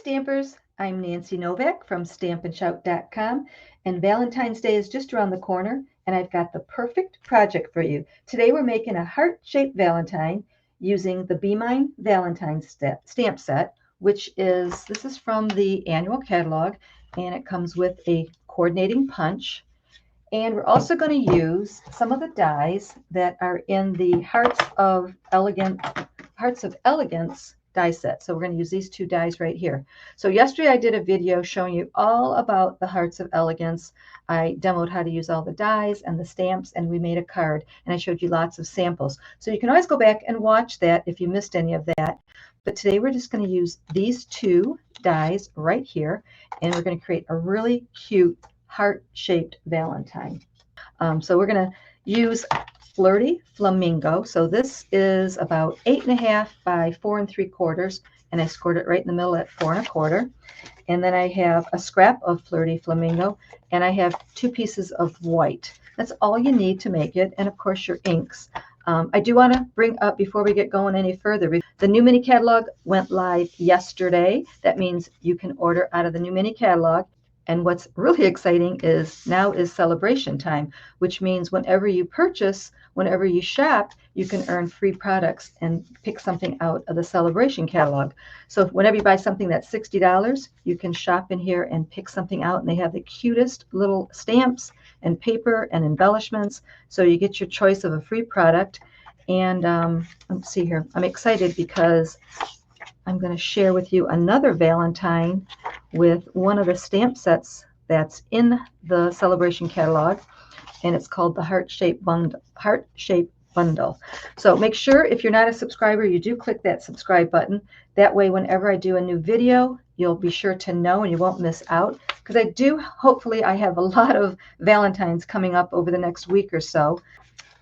Stampers, I'm Nancy Novak from stampindshout.com, and Valentine's Day is just around the corner, and I've got the perfect project for you. Today we're making a heart-shaped Valentine using the Bee My Valentine stamp set, which this is from the annual catalog, and it comes with a coordinating punch. And we're also going to use some of the dies that are in the Hearts of Elegance die set. So we're going to use these two dies right here. So yesterday I did a video showing you all about the Hearts of Elegance. I demoed how to use all the dies and the stamps, and we made a card, and I showed you lots of samples. So you can always go back and watch that if you missed any of that. But today we're just going to use these two dies right here, and we're going to create a really cute heart-shaped Valentine. So we're going to use Flirty Flamingo. So this is about 8.5 by 4 3/4, and I scored it right in the middle at 4 1/4. And then I have a scrap of Flirty Flamingo, and I have 2 pieces of white. That's all you need to make it, and of course your inks. I do want to bring up, before we get going any further, the new mini catalog went live yesterday. That means you can order out of the new mini catalog. And what's really exciting is now is celebration time, which means whenever you purchase, whenever you shop, you can earn free products and pick something out of the celebration catalog. So whenever you buy something that's $60, you can shop in here and pick something out, and they have the cutest little stamps and paper and embellishments. So you get your choice of a free product. And let's see here. I'm excited because I'm going to share with you another Valentine with one of the stamp sets that's in the celebration catalog, and it's called the Heart-Shaped Bundle. So make sure, if you're not a subscriber, you do click that subscribe button. That way, whenever I do a new video, you'll be sure to know and you won't miss out, because hopefully I have a lot of Valentines coming up over the next week or so.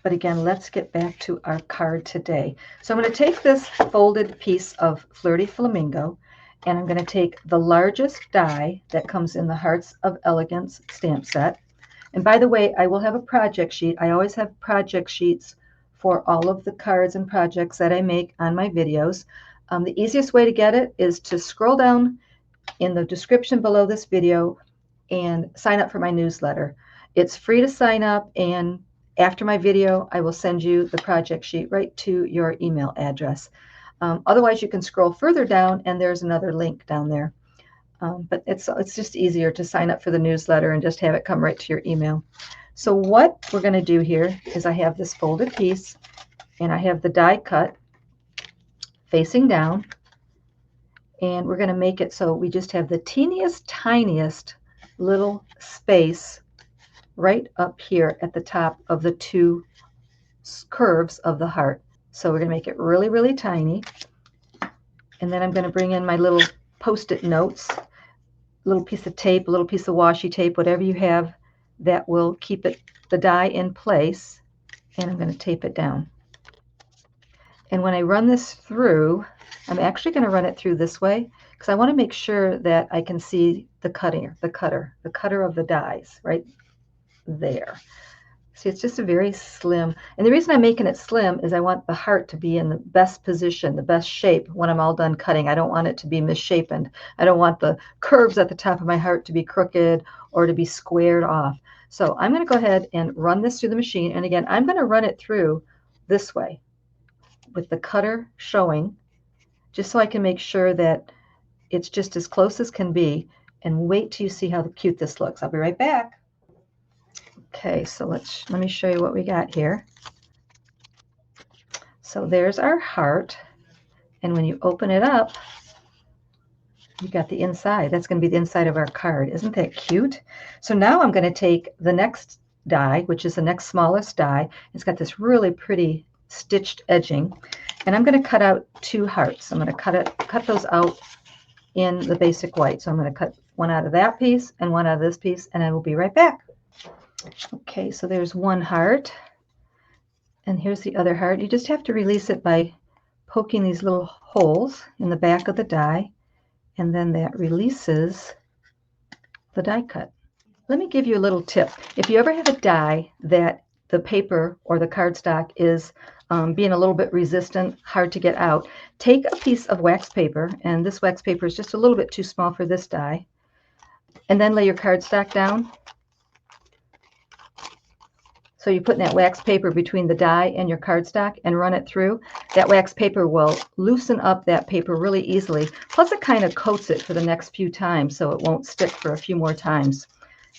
But again, let's get back to our card today. So I'm going to take this folded piece of Flirty Flamingo, and I'm going to take the largest die that comes in the Hearts of Elegance stamp set. And by the way, I will have a project sheet. I always have project sheets for all of the cards and projects that I make on my videos. The easiest way to get it is to scroll down in the description below this video and sign up for my newsletter. It's free to sign up, and after my video, I will send you the project sheet right to your email address. Otherwise, you can scroll further down, and there's another link down there. But it's just easier to sign up for the newsletter and just have it come right to your email. So what we're going to do here is I have this folded piece, and I have the die cut facing down, and we're going to make it so we just have the teeniest, tiniest little space right up here at the top of the 2 curves of the heart. So we're going to make it really, really tiny. And then I'm going to bring in my little Post-it notes, a little piece of tape, a little piece of washi tape, whatever you have that will keep the die in place. And I'm going to tape it down. And when I run this through, I'm actually going to run it through this way, because I want to make sure that I can see the cutter of the dies right there. See, it's just a very slim, and the reason I'm making it slim is I want the heart to be in the best position, the best shape when I'm all done cutting. I don't want it to be misshapen. I don't want the curves at the top of my heart to be crooked or to be squared off. So I'm going to go ahead and run this through the machine, and again, I'm going to run it through this way with the cutter showing, just so I can make sure that it's just as close as can be, and wait till you see how cute this looks. I'll be right back. Okay, so let me show you what we got here. So there's our heart, and when you open it up, you got the inside. That's going to be the inside of our card. Isn't that cute? So now I'm going to take the next die, which is the next smallest die. It's got this really pretty stitched edging, and I'm going to cut out 2 hearts. I'm going to cut those out in the basic white. So I'm going to cut one out of that piece and one out of this piece, and I will be right back. Okay, so there's one heart, and here's the other heart. You just have to release it by poking these little holes in the back of the die, and then that releases the die cut. Let me give you a little tip. If you ever have a die that the paper or the cardstock is being a little bit resistant, hard to get out, take a piece of wax paper, and this wax paper is just a little bit too small for this die, and then lay your cardstock down. So you're putting that wax paper between the die and your cardstock and run it through. That wax paper will loosen up that paper really easily. Plus it kind of coats it for the next few times so it won't stick for a few more times.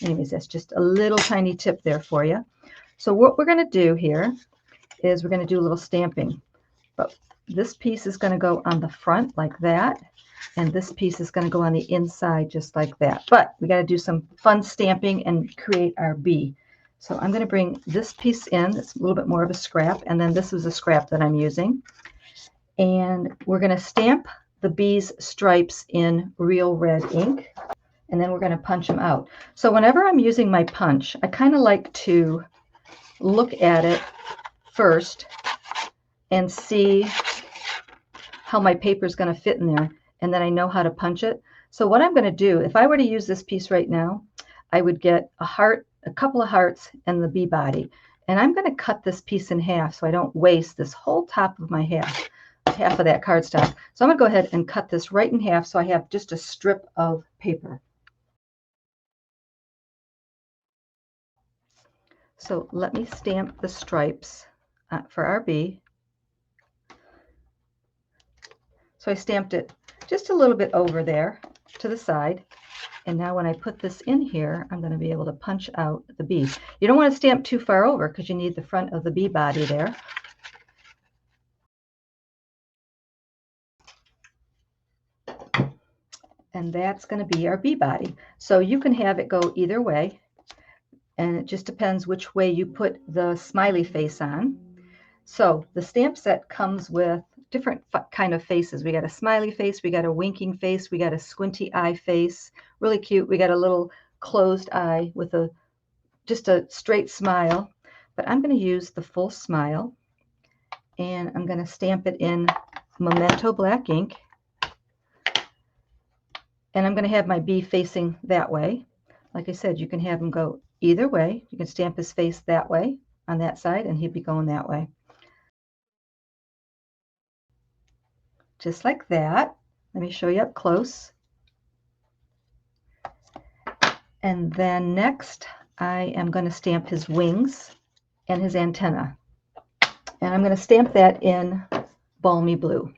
Anyways, that's just a little tiny tip there for you. So what we're going to do here is we're going to do a little stamping. But this piece is going to go on the front like that. And this piece is going to go on the inside just like that. But we got to do some fun stamping and create our bee. So I'm going to bring this piece in. It's a little bit more of a scrap. And then this is a scrap that I'm using. And we're going to stamp the bee's stripes in real red ink. And then we're going to punch them out. So whenever I'm using my punch, I kind of like to look at it first and see how my paper is going to fit in there. And then I know how to punch it. So what I'm going to do, if I were to use this piece right now, I would get a heart, a couple of hearts, and the bee body. And I'm going to cut this piece in half so I don't waste this whole top of my half of that cardstock. So I'm going to go ahead and cut this right in half so I have just a strip of paper. So let me stamp the stripes for our bee. So I stamped it just a little bit over there to the side. And now when I put this in here, I'm going to be able to punch out the bee. You don't want to stamp too far over because you need the front of the bee body there. And that's going to be our bee body. So you can have it go either way. And it just depends which way you put the smiley face on. So the stamp set comes with different kind of faces. We got a smiley face, we got a winking face, we got a squinty eye face, really cute. We got a little closed eye with just a straight smile. But I'm going to use the full smile, and I'm going to stamp it in Memento black ink. And I'm going to have my bee facing that way. Like I said, you can have him go either way. You can stamp his face that way on that side, and he'd be going that way. Just like that. Let me show you up close. And then next, I am going to stamp his wings and his antenna. And I'm going to stamp that in balmy blue.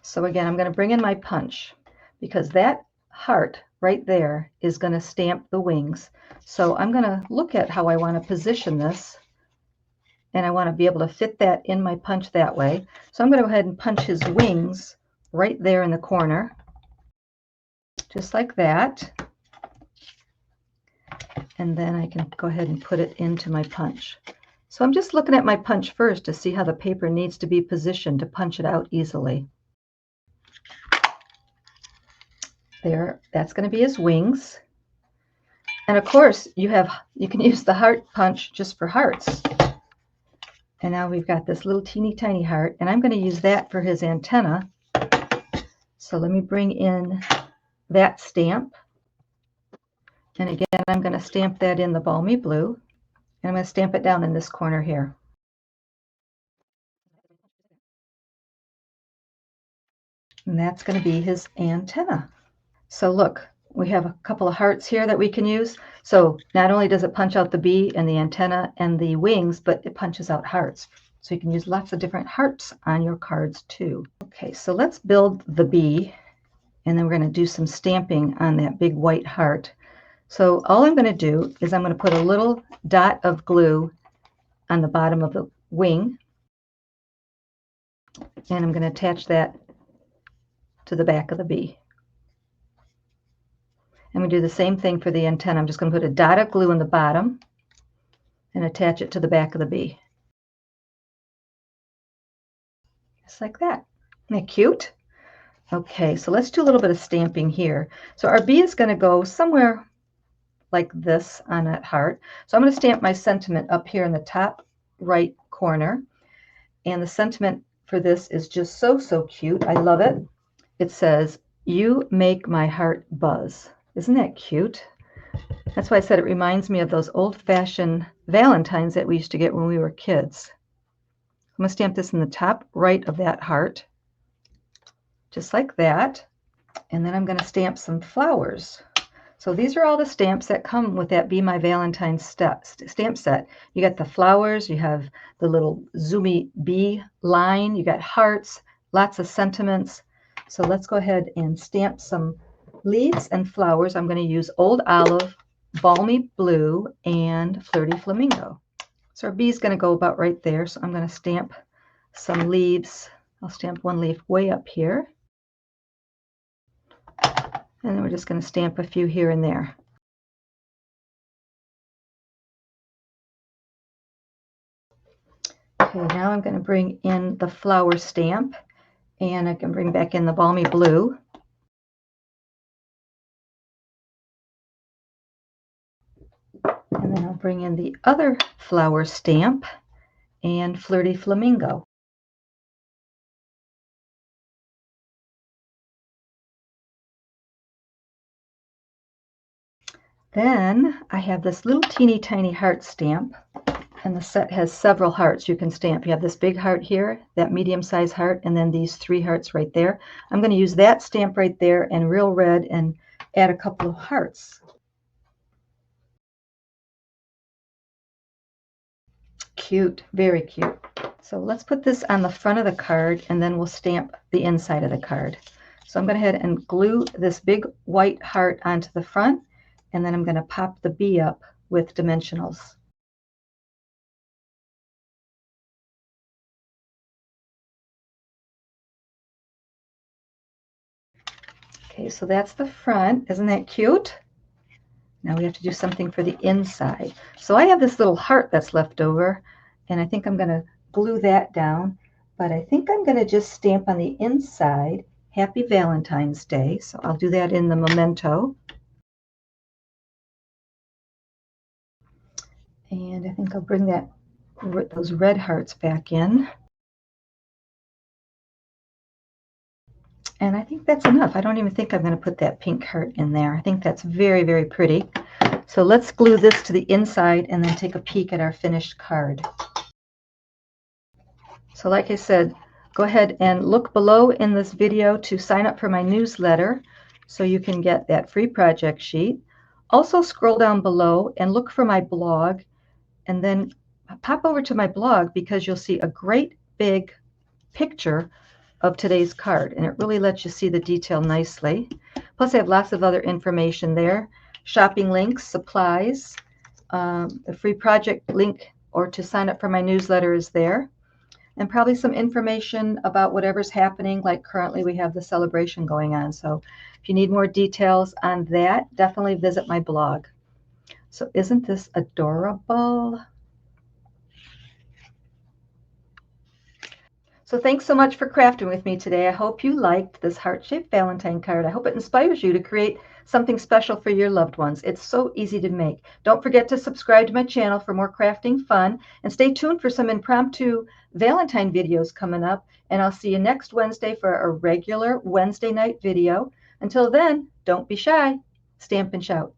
So again, I'm going to bring in my punch because that heart right there is going to stamp the wings. So I'm going to look at how I want to position this, and I want to be able to fit that in my punch that way. So I'm going to go ahead and punch his wings right there in the corner, just like that. And then I can go ahead and put it into my punch. So I'm just looking at my punch first to see how the paper needs to be positioned to punch it out easily. There, that's going to be his wings. And of course, you can use the heart punch just for hearts. And now we've got this little teeny tiny heart, and I'm going to use that for his antenna. So let me bring in that stamp. And again, I'm going to stamp that in the balmy blue. And I'm going to stamp it down in this corner here. And that's going to be his antenna. So look, we have a couple of hearts here that we can use. So not only does it punch out the bee and the antenna and the wings, but it punches out hearts. So you can use lots of different hearts on your cards too. Okay, so let's build the bee, and then we're going to do some stamping on that big white heart. So all I'm going to do is I'm going to put a little dot of glue on the bottom of the wing, and I'm going to attach that to the back of the bee. And we do the same thing for the antenna. I'm just going to put a dot of glue in the bottom and attach it to the back of the bee. Just like that. Isn't that cute? Okay, so let's do a little bit of stamping here. So our bee is going to go somewhere like this on that heart. So I'm going to stamp my sentiment up here in the top right corner. And the sentiment for this is just so cute. I love it. It says, "You make my heart buzz." Isn't that cute? That's why I said it reminds me of those old-fashioned valentines that we used to get when we were kids. I'm going to stamp this in the top right of that heart, just like that. And then I'm going to stamp some flowers. So these are all the stamps that come with that Be My Valentine stamp set. You got the flowers, you have the little zoomy bee line, you got hearts, lots of sentiments. So let's go ahead and stamp some leaves and flowers. I'm going to use Old Olive, Balmy Blue, and Flirty Flamingo. So our bee is going to go about right there. So I'm going to stamp some leaves. I'll stamp one leaf way up here. And then we're just going to stamp a few here and there. Okay, now I'm going to bring in the flower stamp, and I can bring back in the Balmy Blue. And then I'll bring in the other flower stamp and Flirty Flamingo. Then I have this little teeny tiny heart stamp, and the set has several hearts you can stamp. You have this big heart here, that medium-sized heart, and then these 3 hearts right there. I'm going to use that stamp right there in real red and add a couple of hearts. Cute, very cute. So let's put this on the front of the card, and then we'll stamp the inside of the card. So I'm going to go ahead and glue this big white heart onto the front, and then I'm going to pop the bee up with dimensionals. Okay, so that's the front. Isn't that cute? Now we have to do something for the inside. So I have this little heart that's left over, and I think I'm going to glue that down, but I think I'm going to just stamp on the inside, Happy Valentine's Day. So I'll do that in the memento. And I think I'll bring those red hearts back in. And I think that's enough. I don't even think I'm going to put that pink heart in there. I think that's very, very pretty. So let's glue this to the inside and then take a peek at our finished card. So like I said, go ahead and look below in this video to sign up for my newsletter so you can get that free project sheet. Also scroll down below and look for my blog, and then pop over to my blog because you'll see a great big picture of today's card, and it really lets you see the detail nicely. Plus I have lots of other information there, shopping links, supplies, the free project link or to sign up for my newsletter is there, and probably some information about whatever's happening. Like currently we have the celebration going on, so if you need more details on that, definitely visit my blog. So isn't this adorable? So thanks so much for crafting with me today. I hope you liked this heart-shaped Valentine card. I hope it inspires you to create something special for your loved ones. It's so easy to make. Don't forget to subscribe to my channel for more crafting fun, and stay tuned for some impromptu Valentine videos coming up. And I'll see you next Wednesday for a regular Wednesday night video. Until then, don't be shy. Stamp and shout.